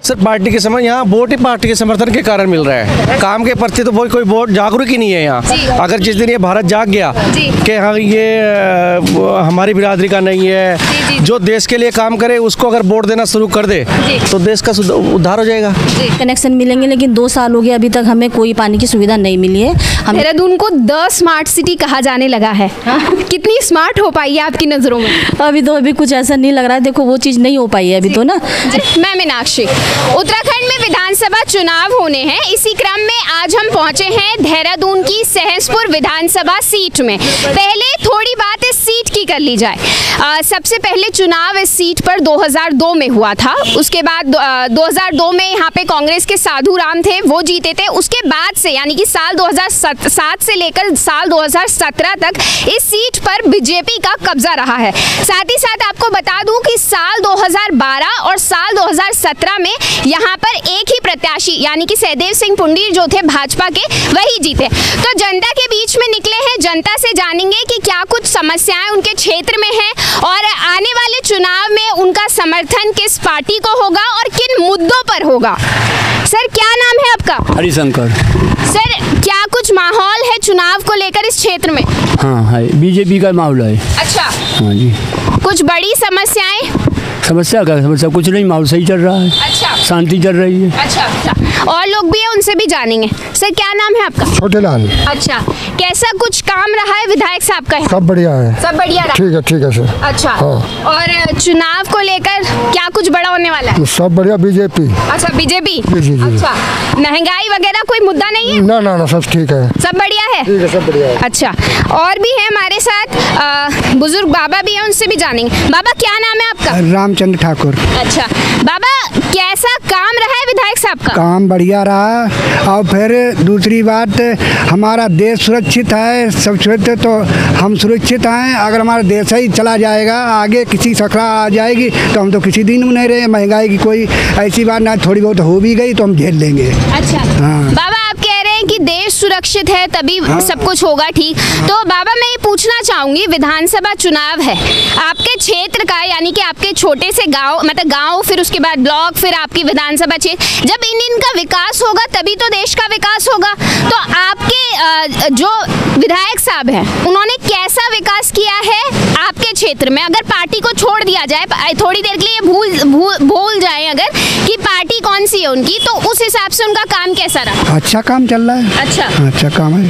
Sir party के समय यहाँ वोट ही पार्टी के समर्थन के कारण मिल रहा है। काम के प्रति तो कोई वोट जागरूक ही नहीं है यहाँ। अगर जिस दिन ये भारत जाग गया कि हाँ ये हमारी बिरादरी का नहीं है, जो देश के लिए काम करे उसको अगर वोट देना शुरू कर दे तो देश का उद्धार हो जाएगा। कनेक्शन मिलेंगे, लेकिन 2 साल हो गए अभी तक हमें कोई पानी की सुविधा नहीं मिली है। देहरादून को द स्मार्ट सिटी कहा जाने लगा है। कितनी स्मार्ट हो पाई है आपकी नज़रों में? अभी कुछ ऐसा नहीं लग रहा है। देखो वो चीज़ नहीं हो पाई है अभी तो ना। मैं मीनाक्षी। उत्तराखंड में विधानसभा चुनाव होने हैं, इसी क्रम में आज हम पहुंचे हैं देहरादून की सहसपुर विधानसभा सीट में। पहले थोड़ी बात इस सीट की कर ली जाए। सबसे पहले चुनाव इस सीट पर 2002 में हुआ था। उसके बाद 2002 में यहाँ पे कांग्रेस के साधु राम थे, वो जीते थे। उसके बाद से यानी कि साल 2007 से लेकर साल 2017 तक इस सीट पर बीजेपी का कब्जा रहा है। साथ ही साथ आपको बता दूं कि साल 2012 और साल 2017 में यहाँ पर एक ही प्रत्याशी यानी कि सहदेव सिंह पुंडीर जो थे भाजपा के, वही जीते। तो जनता के बीच में निकले हैं, जनता से जानेंगे कि क्या कुछ समस्याएं उनके क्षेत्र में हैं और आने वाले चुनाव में उनका समर्थन किस पार्टी को होगा और किन मुद्दों पर होगा। सर क्या नाम है आपका? हरिशंकर। सर क्या कुछ माहौल है चुनाव को लेकर इस क्षेत्र में? हाँ है, बीजेपी का माहौल है। अच्छा। हाँ जी। कुछ बड़ी समस्याएं? समस्या कुछ नहीं, माहौल सही चल रहा है। अच्छा। शांति चल रही है। अच्छा। और लोग भी हैं, उनसे भी जानेंगे। सर क्या नाम है आपका? छोटेलाल। अच्छा, कैसा कुछ काम रहा है विधायक साहब का? सब बढ़िया है। सब बढ़िया रहा? ठीक है सर। अच्छा। हाँ। और चुनाव को लेकर क्या कुछ बड़ा होने वाला है? सब बढ़िया, बीजेपी। अच्छा बीजेपी। जी। अच्छा, महंगाई वगैरह कोई मुद्दा नहीं है? ना सब ठीक है। सब बढ़िया है? ठीक है, सब बढ़िया है। अच्छा, और भी है हमारे साथ बुजुर्ग बाबा भी हैं, उनसे भी जानेंगे। बाबा क्या नाम है आपका? रामचंद्र ठाकुर। अच्छा बाबा, कैसा काम रहा है विधायक साहब का? काम बढ़िया रहा। और फिर दूसरी बात, हमारा देश सुरक्षित है, सब सुरक्षित, तो हम सुरक्षित हैं। अगर हमारा देश ही चला जाएगा, आगे किसी सकरा आ जाएगी तो हम तो किसी दिन में नहीं रहे। महंगाई की कोई ऐसी बात ना, थोड़ी बहुत हो भी गई तो हम झेल लेंगे। अच्छा। हाँ। बाबा आप कह रहे हैं कि देश सुरक्षित है तभी सब कुछ होगा, ठीक। तो बाबा मैं ये पूछना चाहूंगी, विधानसभा चुनाव है आपके क्षेत्र का, यानी कि आपके छोटे से गांव, मतलब गांव, फिर उसके बाद ब्लॉक, फिर आपकी विधानसभा क्षेत्र, जब इनका विकास होगा तभी तो देश का विकास होगा। तो आपके जो विधायक साहब हैं उन्होंने कैसा विकास किया है आपके क्षेत्र में? अगर पार्टी को छोड़ दिया जाए, थोड़ी देर के लिए भूल जाए अगर कि पार्टी कौन सी है उनकी, तो उस हिसाब से उनका काम कैसा रहा? अच्छा काम चल रहा है। अच्छा काम है।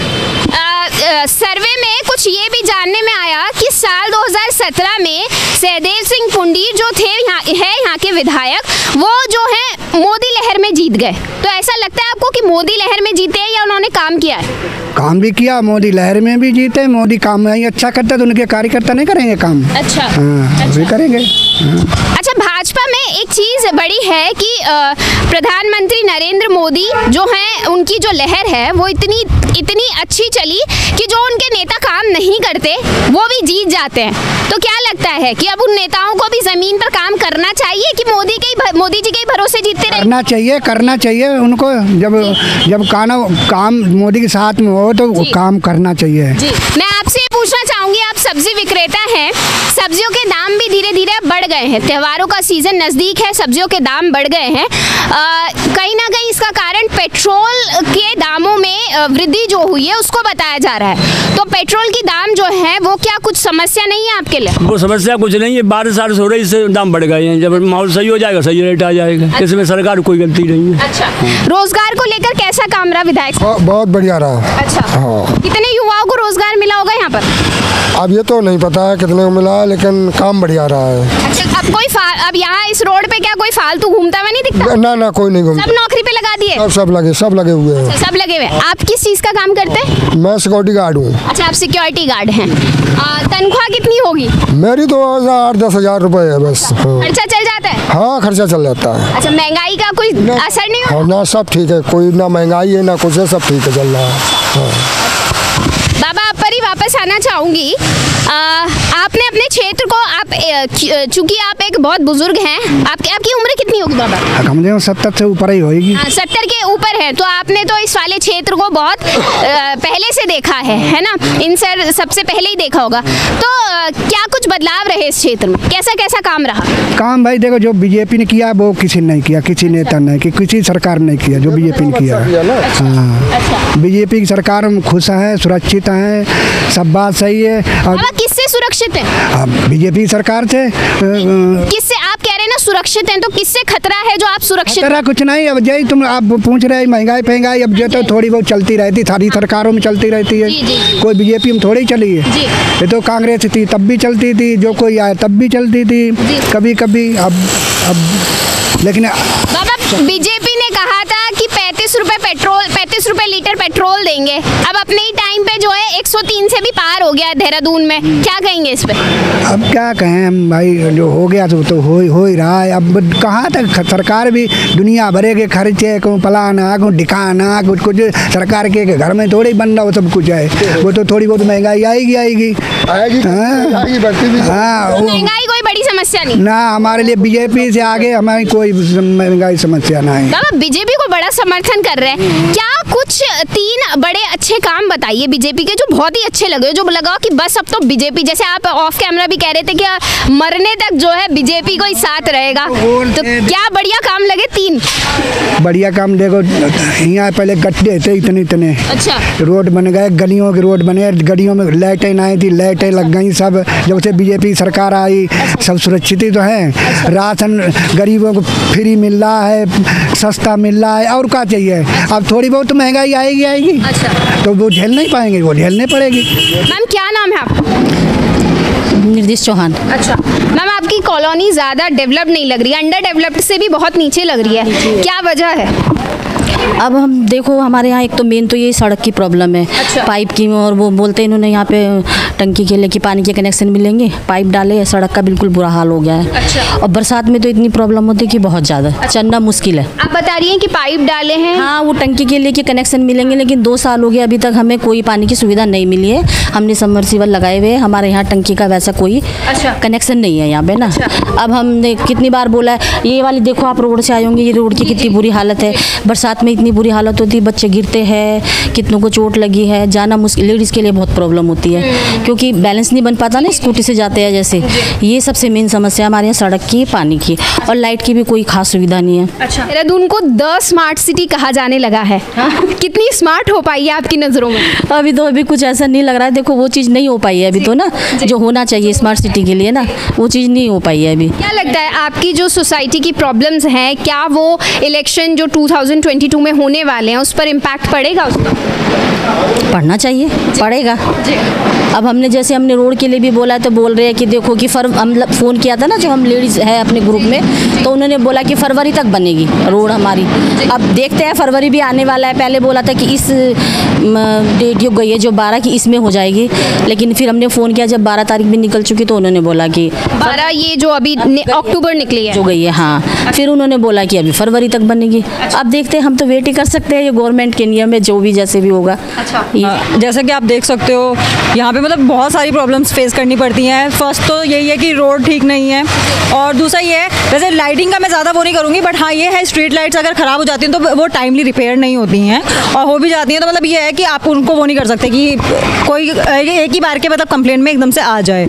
सर्वे में कुछ ये भी जानने में आया कि साल 2017 में सहदेव सिंह पुंडीर जो थे यहाँ के विधायक, वो जो है मोदी लहर में जीत गए। तो ऐसा लगता है आपको कि मोदी लहर में जीते हैं या उन्होंने काम किया है? काम भी किया, मोदी लहर में भी जीते। मोदी काम ही अच्छा करता तो उनके कार्यकर्ता नहीं करेंगे काम? अच्छा। हाँ, भी करेंगे। अच्छा, भाजपा में एक चीज़ बड़ी है कि प्रधानमंत्री नरेंद्र मोदी जो हैं, उनकी जो लहर है वो इतनी अच्छी चली कि जो उनके नेता काम नहीं करते वो भी जीत जाते हैं। तो क्या लगता है कि अब उन नेताओं को भी जमीन पर काम करना चाहिए कि मोदी जी के भरोसे जीतते रहे? करना चाहिए उनको। जब काम मोदी के साथ में हो तो काम करना चाहिए। जी, मैं आपसे पूछना चाहूंगी, आप सब्जी विक्रेता हैं, सब्जियों के दाम भी धीरे धीरे बढ़ गए हैं, त्योहारों का सीजन नजदीक है, सब्जियों के दाम बढ़ गए हैं। कहीं ना कहीं इसका कारण पेट्रोल के दामों में वृद्धि जो हुई है उसको बताया जा रहा है। तो पेट्रोल की दाम जो है वो क्या कुछ समस्या नहीं है आपके लिए? वो समस्या कुछ नहीं है, बारिश हो रही, इससे दाम बढ़ गए हैं। जब माहौल सही हो जाएगा सही रेट आ जाएगा। अच्छा। इसमें सरकार कोई गलती नहीं है। अच्छा। रोजगार को लेकर कैसा काम रहा विधायक? बहुत बढ़िया रहा। अच्छा। हाँ। कितने युवाओं को रोजगार मिला होगा यहाँ पर? अब ये तो नहीं पता है कितने को मिला, लेकिन काम बढ़िया रहा है। अच्छा, अब यहाँ इस रोड पे क्या कोई फालतू घूमता हुआ नहीं दिखता? ना कोई नहीं घूमता। सब नौकरी पे लगा दिए? सब लगे हुए हैं। सब लगे हुए। आप किस चीज का काम करते हैं? मैं सिक्योरिटी गार्ड हूँ। अच्छा, आप सिक्योरिटी गार्ड हैं। तनख्वाह कितनी होगी? मेरी तो 8-10 हजार रुपए है बस। खर्चा चल जाता है? हाँ, खर्चा चल जाता है। अच्छा, महंगाई का कोई असर नहीं होता? ना, सब ठीक है, कोई ना महंगाई है ना कुछ है, सब ठीक है, चल रहा है। बाबा आप पर ही वापस आना चाहूंगी। आपने अपने क्षेत्र को आप चूंकि आप एक बहुत बुजुर्ग हैं, आपकी उम्र कितनी होगी बाबा? कम से कम 70 से ऊपर ही होगी। 70 के ऊपर है, तो आपने तो इस वाले क्षेत्र को बहुत पहले से देखा है ना? इन सर सबसे पहले ही देखा होगा। तो क्या कुछ बदलाव रहे इस क्षेत्र में? कैसा कैसा काम रहा? काम भाई देखो, जो बीजेपी ने किया वो किसी ने नहीं किया, किसी नेता ने कि किसी सरकार ने किया जो बीजेपी ने किया। हाँ, बीजेपी की सरकार हम खुश हैं, सुरक्षित हैं, सब बात सही है। अब किससे सुरक्षित है? बीजेपी सरकार से। किससे? आप कह रहे हैं ना सुरक्षित हैं, तो किससे खतरा है जो आप सुरक्षित? खतरा कुछ नहीं। अब जय तुम आप पूछ रहे महंगाई अब जो तो थोड़ी बहुत चलती रहती, सारी सरकारों में चलती रहती है। कोई बीजेपी में थोड़ी चली है, ये तो कांग्रेस थी तब भी चलती थी, जो कोई आया तब भी चलती थी, कभी कभी। अब लेकिन बाबा बीजेपी ने कहा था कि 35 रुपए लीटर पेट्रोल देंगे, अब अपने ही टाइम पे जो है 103 से भी पार हो गया देहरादून में, क्या कहेंगे इस पे? अब क्या कहें हम भाई, जो हो गया तो हो ही रहा है। अब कहाँ तक सरकार भी दुनिया भरे के खर्चे को पलाना को ढिकाना कुछ सरकार के घर में थोड़ी बन रहा हो सब कुछ है, वो तो थोड़ी बहुत महंगाई आएगी। हाँ, महंगाई कोई बड़ी समस्या नहीं ना हमारे लिए, बीजेपी से आगे हमारी कोई महंगाई समस्या ना है। बाबा बीजेपी को बड़ा समर्थन कर रहे हैं, क्या कुछ 3 बड़े अच्छे काम बताइए बीजेपी के जो बहुत ही अच्छे लगे, जो लगा कि बस अब तो बीजेपी, जैसे आप ऑफ कैमरा भी कह रहे थे कि मरने तक जो है बीजेपी को ही साथ रहेगा, तो क्या बढ़िया काम लगे 3? बढ़िया काम देखो, यहाँ पहले गड्ढे थे इतने। अच्छा। रोड बन गए, गलियों के रोड बने, गलियों में लाइटें नहीं थी, लाइटें लग गई सब। जब से बीजेपी सरकार आई सब सुरक्षित ही तो है। राशन गरीबों को फ्री मिल रहा है, सस्ता मिल रहा है, और क्या चाहिए? अब थोड़ी बहुत महंगाई आएगी। अच्छा। तो वो झेल नहीं पाएंगे, वो झेलने पड़ेगी। मैम क्या नाम है आपका? निर्देश चौहान। अच्छा मैम, आपकी कॉलोनी ज़्यादा डेवलप नहीं लग रही है, अंडर डेवलप्ड से भी बहुत नीचे लग रही है, क्या वजह है? अब हम देखो, हमारे यहाँ एक तो मेन तो ये सड़क की प्रॉब्लम है। अच्छा। पाइप की, और वो बोलते हैं इन्होंने यहाँ पे टंकी के लिए कि पानी के कनेक्शन मिलेंगे, पाइप डाले, सड़क का बिल्कुल बुरा हाल हो गया है। अच्छा। और बरसात में तो इतनी प्रॉब्लम होती है कि बहुत ज़्यादा। अच्छा। चलना मुश्किल है। आप बता रही हैं कि पाइप डाले हैं? हाँ, वो टंकी के लिए कि कनेक्शन मिलेंगे, लेकिन 2 साल हो गए अभी तक हमें कोई पानी की सुविधा नहीं मिली है। हमने सबमर्सिबल लगाए हुए, हमारे यहाँ टंकी का वैसा कोई कनेक्शन नहीं है यहाँ पे ना। अब हमने कितनी बार बोला है, ये वाली देखो आप रोड से आए होंगे, ये रोड की कितनी बुरी हालत है, बरसात में इतनी बुरी हालत होती है, बच्चे गिरते हैं, कितनों को चोट लगी है, जाना मुश्किल, लेडीज़ के लिए बहुत प्रॉब्लम होती है क्योंकि बैलेंस नहीं बन पाता ना, स्कूटी से जाते हैं जैसे। ये सबसे मेन समस्या हमारे यहाँ सड़क की, पानी की, और लाइट की भी कोई खास सुविधा नहीं है। अच्छा, देहरादून को द स्मार्ट सिटी कहा जाने लगा है। कितनी स्मार्ट हो पाई है आपकी नज़रों में? अभी कुछ ऐसा नहीं लग रहा है। देखो वो चीज़ नहीं हो पाई है अभी तो ना, जो होना चाहिए स्मार्ट सिटी के लिए ना, वो चीज़ नहीं हो पाई है अभी। क्या लगता है आपकी जो सोसाइटी की प्रॉब्लम्स हैं, क्या वो इलेक्शन जो 2022 में होने वाले हैं उस पर इम्पैक्ट पड़ेगा? उसका पढ़ना चाहिए, पड़ेगा। अब हमने रोड के लिए भी बोला है, तो बोल रहे हैं कि देखो कि हम फ़ोन किया था ना जो हम लेडीज़ है अपने ग्रुप में, तो उन्होंने बोला कि फरवरी तक बनेगी रोड हमारी। अब देखते हैं, फरवरी भी आने वाला है। पहले बोला था कि इस डेट जो गई है जो 12 की, इसमें हो जाएगी, लेकिन फिर हमने फ़ोन किया जब 12 तारीख भी निकल चुकी, तो उन्होंने बोला कि 12 ये जो अभी अक्टूबर निकली है जो गई है। हाँ, फिर उन्होंने बोला कि अभी फरवरी तक बनेगी। अब देखते हैं, हम तो वेट ही कर सकते हैं, ये गवर्नमेंट के नियम है, जो भी जैसे भी होगा। अच्छा, जैसा कि आप देख सकते हो यहाँ पे मतलब बहुत सारी प्रॉब्लम्स फेस करनी पड़ती हैं। फर्स्ट तो यही है कि रोड ठीक नहीं है, और दूसरा ये है, वैसे लाइटिंग का मैं ज़्यादा वो नहीं करूँगी, बट हाँ ये है स्ट्रीट लाइट्स अगर ख़राब हो जाती हैं तो वो टाइमली रिपेयर नहीं होती हैं, और हो भी जाती हैं तो मतलब ये है कि आप उनको वो नहीं कर सकते कि कोई एक ही बार के मतलब कंप्लेंट में एकदम से आ जाए।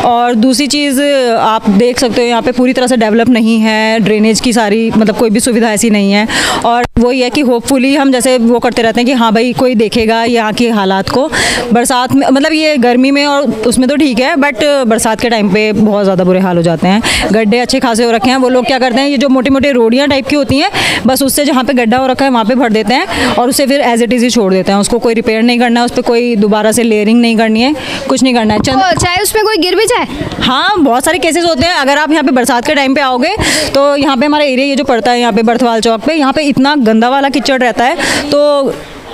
और दूसरी चीज़ आप देख सकते हो यहाँ पे पूरी तरह से डेवलप नहीं है, ड्रेनेज की सारी मतलब कोई भी सुविधा ऐसी नहीं है। और वही है कि होपफुली हम जैसे वो करते रहते हैं कि हाँ भाई कोई देखेगा यहाँ के हालात को। बरसात में मतलब ये गर्मी में और उसमें तो ठीक है, बट बरसात के टाइम पे बहुत ज़्यादा बुरे हाल हो जाते हैं। गड्ढे अच्छे खासे हो रखे हैं, वो लोग क्या करते हैं, ये जो मोटे मोटे रोडियाँ टाइप की होती हैं, बस उससे जहाँ पे गड्ढा हो रखा है वहाँ पे भर देते हैं और उसे फिर एज इट इज़ ही छोड़ देते हैं। उसको कोई रिपेयर नहीं करना है, उस पर कोई दोबारा से लेयरिंग नहीं करनी है, कुछ नहीं करना है। चाहे उसमें कोई गिर भी जाए। हाँ, बहुत सारे केसेस होते हैं। अगर आप यहाँ पे बरसात के टाइम पे आओगे तो यहाँ पे हमारा एरिया ये जो पड़ता है यहाँ पे बर्थवाल चौक पे, यहाँ पे इतना गंदा वाला कीचड़ रहता है, तो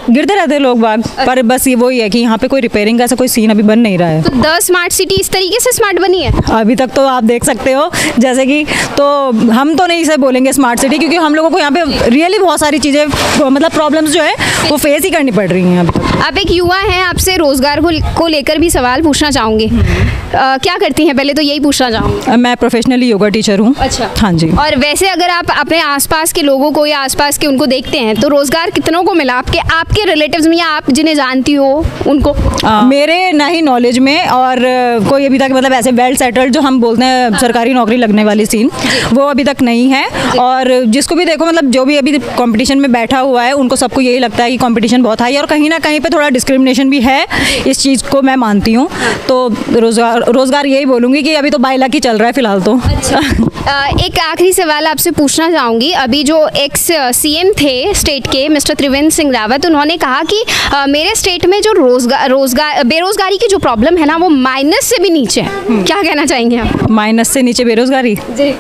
गिरते रहते हैं लोग बाग। पर बस ये वही है कि यहाँ पे कोई रिपेयरिंग का ऐसा कोई सीन अभी बन नहीं रहा है। तो द स्मार्ट सिटी इस तरीके से स्मार्ट बनी है अभी तक, तो आप देख सकते हो जैसे कि, तो हम तो नहीं इसे बोलेंगे स्मार्ट सिटी, क्योंकि हम लोगों को यहाँ पे रियली बहुत सारी चीज़ें मतलब प्रॉब्लम्स जो है वो फेस ही करनी पड़ रही हैं अभी तक। आप एक युवा हैं, आपसे रोजगार को लेकर भी सवाल पूछना चाहूँगी। क्या करती हैं, पहले तो यही पूछना चाहूँगी। मैं प्रोफेशनली योगा टीचर हूँ। अच्छा, हाँ जी। और वैसे अगर आप अपने आसपास के लोगों को या आसपास के उनको देखते हैं तो रोजगार कितनों को मिला, आपके रिलेटिव्स में या आप जिन्हें जानती हो उनको? मेरे ना ही नॉलेज में और कोई अभी तक मतलब ऐसे वेल सेटल्ड जो हम बोलते हैं सरकारी नौकरी लगने वाली सीन, वो अभी तक नहीं है। और जिसको भी देखो मतलब जो भी अभी कंपटीशन में बैठा हुआ है उनको सबको यही लगता है कि कंपटीशन बहुत हाई है, और कहीं ना कहीं पे थोड़ा डिस्क्रिमिनेशन भी है, इस चीज़ को मैं मानती हूँ। तो रोज़गार यही बोलूँगी कि अभी तो बाइला की चल रहा है फिलहाल तो। अच्छा। एक आखिरी सवाल आपसे पूछना चाहूँगी। अभी जो एक्स सीएम थे स्टेट के मिस्टर त्रिवेंद्र सिंह रावत, उन्होंने कहा कि मेरे स्टेट में जो बेरोजगारी की जो प्रॉब्लम है ना वो माइनस से भी नीचे है। क्या कहना चाहेंगे आप? माइनस से नीचे बेरोजगारी? जी।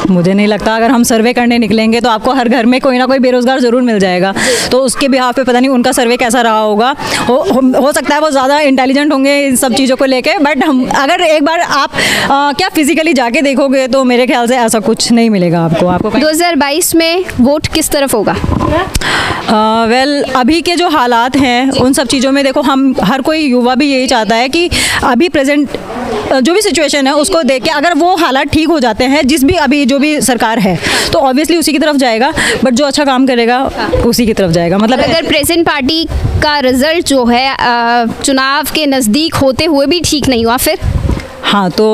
मुझे नहीं लगता। अगर हम सर्वे करने निकलेंगे तो आपको हर घर में कोई ना कोई बेरोजगार जरूर मिल जाएगा। तो उसके बिहाफ पे पता नहीं उनका सर्वे कैसा रहा होगा। हो सकता है वो ज़्यादा इंटेलिजेंट होंगे इन सब चीज़ों को लेके, बट हम अगर एक बार आप क्या फिजिकली जाके देखोगे तो मेरे ख्याल से ऐसा कुछ नहीं मिलेगा आपको 2022 में वोट किस तरफ होगा? वेल अभी के जो हालात हैं उन सब चीज़ों में देखो, हम हर कोई युवा भी यही चाहता है कि अभी प्रेजेंट जो भी सिचुएशन है उसको देख के अगर वो हालात ठीक हो जाते हैं, अभी जो भी सरकार है, तो ऑब्वियसली उसी की तरफ जाएगा। बट जो अच्छा काम करेगा उसी की तरफ जाएगा। मतलब अगर प्रेजेंट पार्टी का रिजल्ट जो है चुनाव के नज़दीक होते हुए भी ठीक नहीं हुआ, फिर हाँ तो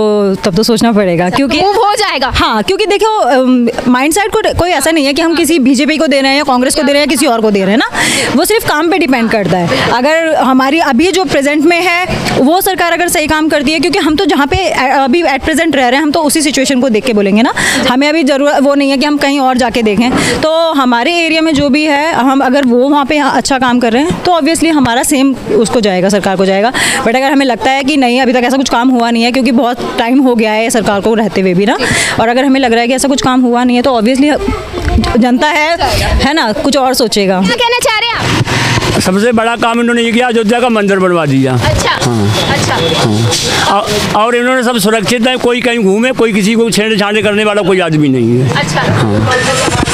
तब तो सोचना पड़ेगा, क्योंकि हो जाएगा। हाँ, क्योंकि देखो माइंडसेट को कोई ऐसा नहीं है कि हम किसी बीजेपी को दे रहे हैं या कांग्रेस को दे रहे हैं या किसी और को दे रहे हैं ना, वो सिर्फ काम पे डिपेंड करता है। अगर हमारी अभी जो प्रेजेंट में है वो सरकार अगर सही काम करती है, क्योंकि हम तो जहाँ पे अभी एट प्रेजेंट रह रहे हैं हम तो उसी सिचुएशन को देख के बोलेंगे ना, हमें अभी जरूरत वो नहीं है कि हम कहीं और जाके देखें। तो हमारे एरिया में जो भी है, हम अगर वो वहाँ पे अच्छा काम कर रहे हैं तो ऑब्वियसली हमारा सेम उसको जाएगा, सरकार को जाएगा। बट अगर हमें लगता है कि नहीं अभी तक ऐसा कुछ काम हुआ नहीं है, क्योंकि बहुत टाइम हो गया है सरकार को रहते हुए भी ना, और अगर हमें लग रहा है कि ऐसा कुछ काम हुआ नहीं है तो ऑब्वियसली जनता है ना, कुछ और सोचेगा। क्या कहना चाह रहे हैं आप? सबसे बड़ा काम इन्होंने ये किया, अयोध्या का मंदिर बनवा दिया। अच्छा। हाँ। अच्छा। और इन्होंने सब सुरक्षित है, कोई कहीं घूमे, कोई किसी को छेड़छाड़ करने वाला कोई आदमी नहीं है। अच्छा।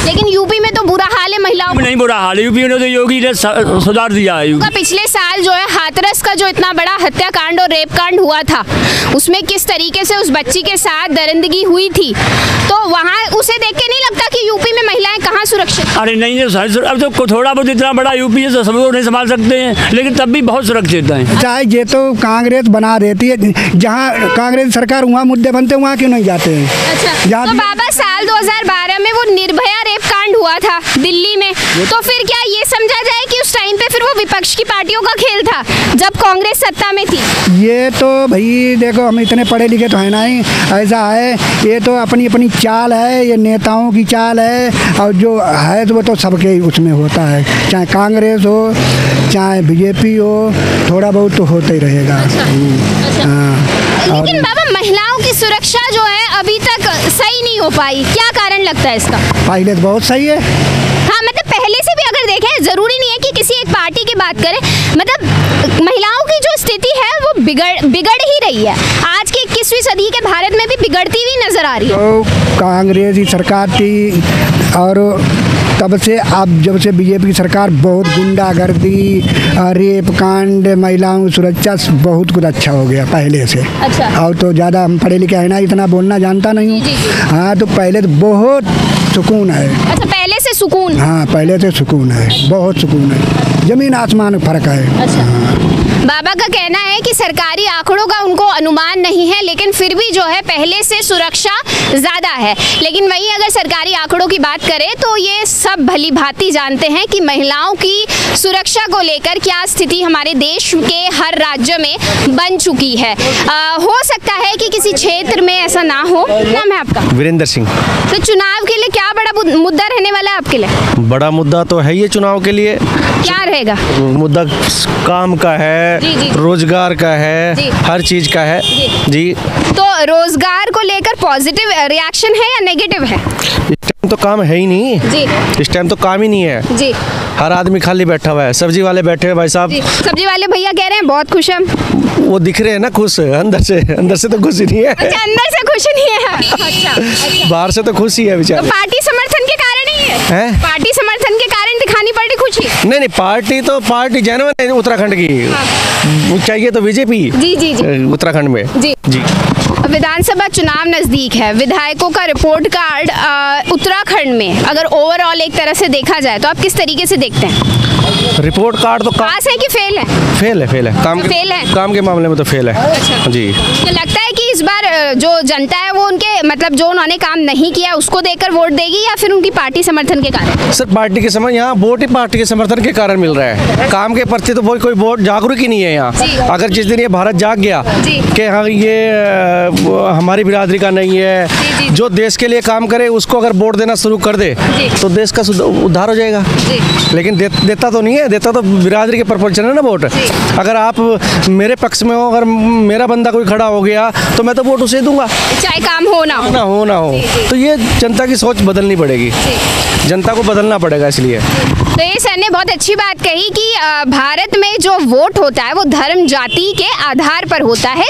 लेकिन यूपी में तो बुरा हाल है महिलाओं नहीं बुरा हाल है, यूपी ने तो योगी ने सुधार दिया है। पिछले साल जो है हाथरस का जो इतना बड़ा हत्याकांड और रेप कांड हुआ था, उसमें किस तरीके से उस बच्ची के साथ दरिंदगी हुई थी, तो वहाँ उसे देख के नहीं लगता कि यूपी में महिलाएं कहाँ सुरक्षित? अरे नहीं, अब तो थोड़ा बहुत इतना बड़ा यूपी है तो सब लोग नहीं संभाल सकते हैं, लेकिन तब भी बहुत सुरक्षित है। चाहे ये तो कांग्रेस बना देती है, जहाँ कांग्रेस सरकार वहाँ मुद्दे बनते वहाँ क्यों नहीं जाते हैं? अच्छा। तो बाबा साल 2012 में वो निर्भया रेप कांड हुआ था दिल्ली में, तो फिर क्या ये समझा जाए कि उस टाइम पे फिर वो विपक्ष की पार्टियों का खेल था जब कांग्रेस सत्ता में थी? ये तो भाई देखो, हम इतने पढ़े लिखे तो है नहीं, ऐसा है ये तो अपनी अपनी चाल है, ये नेताओं की चाल है, और जो है तो वो तो सबके उसमें होता है, चाहे कांग्रेस हो चाहे बीजेपी हो, थोड़ा बहुत तो होता ही रहेगा। लेकिन बाबा महिलाओं की सुरक्षा जो है अभी तक सही नहीं हो पाई, क्या कारण लगता है इसका? पहले तो बहुत सही है। हाँ, मतलब पहले से भी अगर देखें, जरूरी नहीं है कि किसी एक पार्टी की बात करें, मतलब महिलाओं की जो स्थिति है वो बिगड़ ही रही है। आज के 21वीं सदी के भारत में भी बिगड़ती हुई नजर आ रही है। तो कांग्रेस की सरकार थी, और तब से अब जब से बीजेपी की सरकार, बहुत गुंडागर्दी, रेप कांड, महिलाओं की सुरक्षा, बहुत कुछ अच्छा हो गया पहले से। अच्छा। और तो ज़्यादा हम पढ़े लिखे है ना, इतना बोलना जानता नहीं हूँ। हाँ, तो पहले तो बहुत सुकून है। अच्छा, पहले से सुकून? हाँ, पहले से सुकून है, बहुत सुकून है, जमीन आसमान फर्क है। अच्छा। बाबा का कहना है कि सरकारी आंकड़ों का उनको अनुमान नहीं है, लेकिन फिर भी जो है पहले से सुरक्षा ज़्यादा है। लेकिन वहीं अगर सरकारी आंकड़ों की बात करें तो ये सब भली भांति जानते हैं कि महिलाओं की सुरक्षा को लेकर क्या स्थिति हमारे देश के हर राज्य में बन चुकी है। हो सकता है कि किसी क्षेत्र में ऐसा ना हो। नाम है आपका? वीरेंद्र सिंह। तो चुनाव के लिए क्या बड़ा मुद्दा रहने वाला है आपके लिए? बड़ा मुद्दा तो है ये चुनाव के लिए। क्या रहेगा मुद्दा? काम का है, रोजगार का है, हर चीज का है। जी। तो रोजगार को लेकर पॉजिटिव रिएक्शन है या नेगेटिव है? इस टाइम तो काम है ही नहीं जी। इस टाइम तो काम ही नहीं है जी। हर आदमी खाली बैठा हुआ है, सब्जी वाले बैठे हैं भाई साहब। सब्जी वाले भैया कह रहे हैं बहुत खुश हैं। वो दिख रहे हैं ना खुश, अंदर से तो खुश ही नहीं है। अच्छा, अंदर से खुश नहीं है। अच्छा। बाहर से तो खुश ही है बेचारे। तो पार्टी समर्थन के कारण ही है? पार्टी समर्थन के कारण दिखानी पड़ी खुशी? नहीं, पार्टी जेन्युइन है उत्तराखंड की। चाहिए तो बीजेपी जी जी जी उत्तराखंड में। जी जी। विधानसभा चुनाव नजदीक है, विधायकों का रिपोर्ट कार्ड उत्तराखंड में अगर ओवरऑल एक तरह से देखा जाए तो आप किस तरीके से देखते हैं? रिपोर्ट कार्ड तो पास है कि फेल है? फेल है। काम के मामले में तो फेल है। अच्छा। जी। तो लगता है कि इस बार जो जनता है वो उनके मतलब जो उन्होंने काम नहीं किया उसको देकर वोट देगी या फिर उनकी पार्टी समर्थन के कारण? सर पार्टी के समर्थन, यहाँ वोट ही पार्टी के समर्थन के कारण मिल रहा है। काम के प्रति तो कोई वोट जागरूक ही नहीं है यहाँ। अगर जिस दिन ये भारत जाग गया कि हाँ ये हमारी बिरादरी का नहीं है, जो देश के लिए काम करे उसको अगर वोट देना शुरू कर दे तो देश का उद्धार हो जाएगा। लेकिन देता तो नहीं है, देता तो बिरादरी के पर्पज से ना वोट। अगर आप मेरे पक्ष में हो, अगर मेरा बंदा कोई खड़ा हो गया तो मैं तो वोट उसे दूंगा, चाहे काम हो ना हो। तो ये जनता की सोच बदलनी पड़ेगी, जनता को बदलना पड़ेगा। इसलिए तो ये सर ने बहुत अच्छी बात कही कि भारत में जो वोट होता है वो धर्म जाति के आधार पर होता है,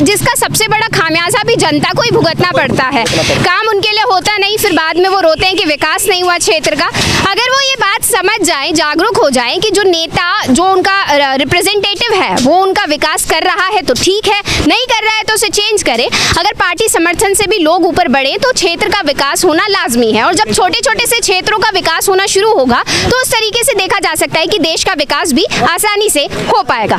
जिसका सबसे बड़ा खामियाजा भी जनता को ही भुगतना पड़ता है। काम उनके लिए होता नहीं, फिर बाद में वो रोते हैं कि विकास नहीं हुआ क्षेत्र का। अगर वो ये बात समझ जाए, जागरूक हो जाए कि जो नेता, जो उनका रिप्रेजेंटेटिव है वो उनका विकास कर रहा है तो ठीक है, नहीं कर रहा है तो उसे चेंज करे। अगर पार्टी समर्थन से भी लोग ऊपर बढ़े तो क्षेत्र का विकास होना लाजमी है, और जब छोटे छोटे से क्षेत्रों का विकास होना शुरू होगा तो उस तरीके से देखा जा सकता है कि देश का विकास भी आसानी से हो पाएगा।